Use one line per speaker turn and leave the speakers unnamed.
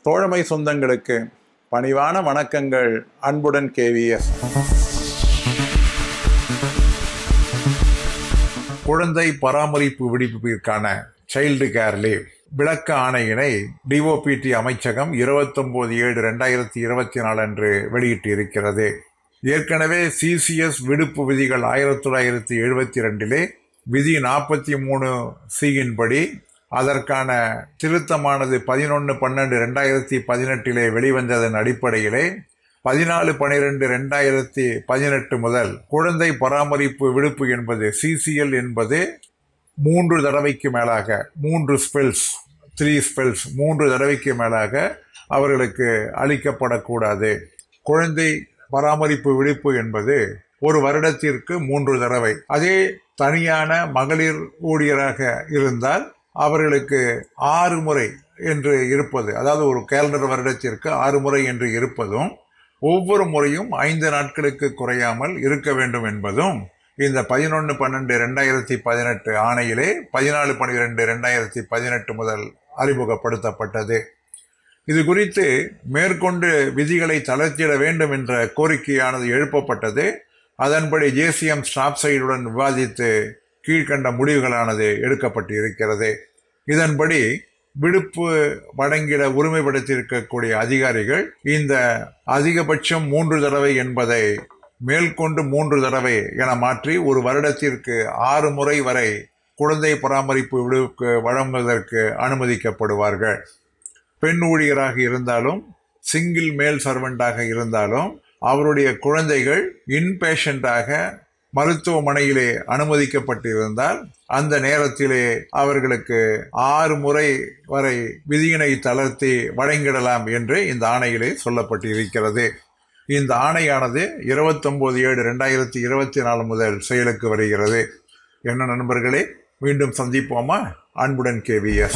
தோழமை சொந்தங்களுக்கு பணிவான வணக்கங்கள். அன்புடன் KVS. குழந்தை பராமரிப்பு விடுப்பிற்கான சைல்டு கேர் லீவ் விளக்க ஆணையினை DOPT அமைச்சகம் 29/7/2024 அன்று வெளியிட்டிருக்கிறது. ஏற்கனவே CCS விடுப்பு விதிகள் 1972 விதி 43C படி அதற்கான திருத்தமானது 11/12/2018 வெளிவந்ததன் அடிப்படையிலே 14/12/2018 முதல் குழந்தை பராமரிப்பு விடுப்பு என்பது CCL என்பது 3 தடவைக்கு மேலாக 3 தடவைக்கு மேலாக அவர்களுக்கு அளிக்கப்படக்கூடாது. குழந்தை பராமரிப்பு விடுப்பு என்பது ஒரு வருடத்திற்கு 3 தடவை. அதே தனியான மகளிர் ஊழியராக இருந்தால் அவர்களுக்கு 6 முறை என்று இருப்பது, அதாவது ஒரு கேலண்டர் வருடத்திற்கு 6 முறை என்று இருப்பதும் ஒவ்வொரு முறையும் 5 நாட்களுக்கு குறையாமல் இருக்க வேண்டும் என்பதும் இந்த 11/12/2018 ஆணையிலே 14/12/2018 முதல் அறிமுகப்படுத்தப்பட்டது. இது குறித்து மேற்கொண்டு விதிகளை தளர்த்திட வேண்டும் என்ற கோரிக்கையானது எழுப்பப்பட்டது. அதன்படி JCM ஸ்டாஃப் சைடுடன் விவாதித்து கீழ்கண்ட முடிவுகளானது எடுக்கப்பட்டு இருக்கிறது. இதன்படி விடுப்பு வழங்கிட உரிமைப்படுத்தியிருக்கக்கூடிய அதிகாரிகள் இந்த அதிகபட்சம் 3 தடவை என்பதை மேற்கொண்டு 3 தடவை என மாற்றி ஒரு வருடத்திற்கு 6 முறை வரை குழந்தை பராமரிப்பு விடுப்பு வழங்குவதற்கு அனுமதிக்கப்படுவார்கள். பெண் ஊழியராக இருந்தாலும் சிங்கிள் மேல் சர்வெண்டாக இருந்தாலும் அவருடைய குழந்தைகள் இன்பேஷண்டாக மருத்துவமனையிலே அனுமதிக்கப்பட்டிருந்தால் அந்த நேரத்திலே அவர்களுக்கு 6 முறை வரை விதியினை தளர்த்தி வழங்கிடலாம் என்று இந்த ஆணையிலே சொல்லப்பட்டு இருக்கிறது. இந்த ஆணையானது 29/7/2024 முதல் செயலுக்கு வருகிறது. என்ன நண்பர்களே, மீண்டும் சந்திப்போமா? அன்புடன் KVS.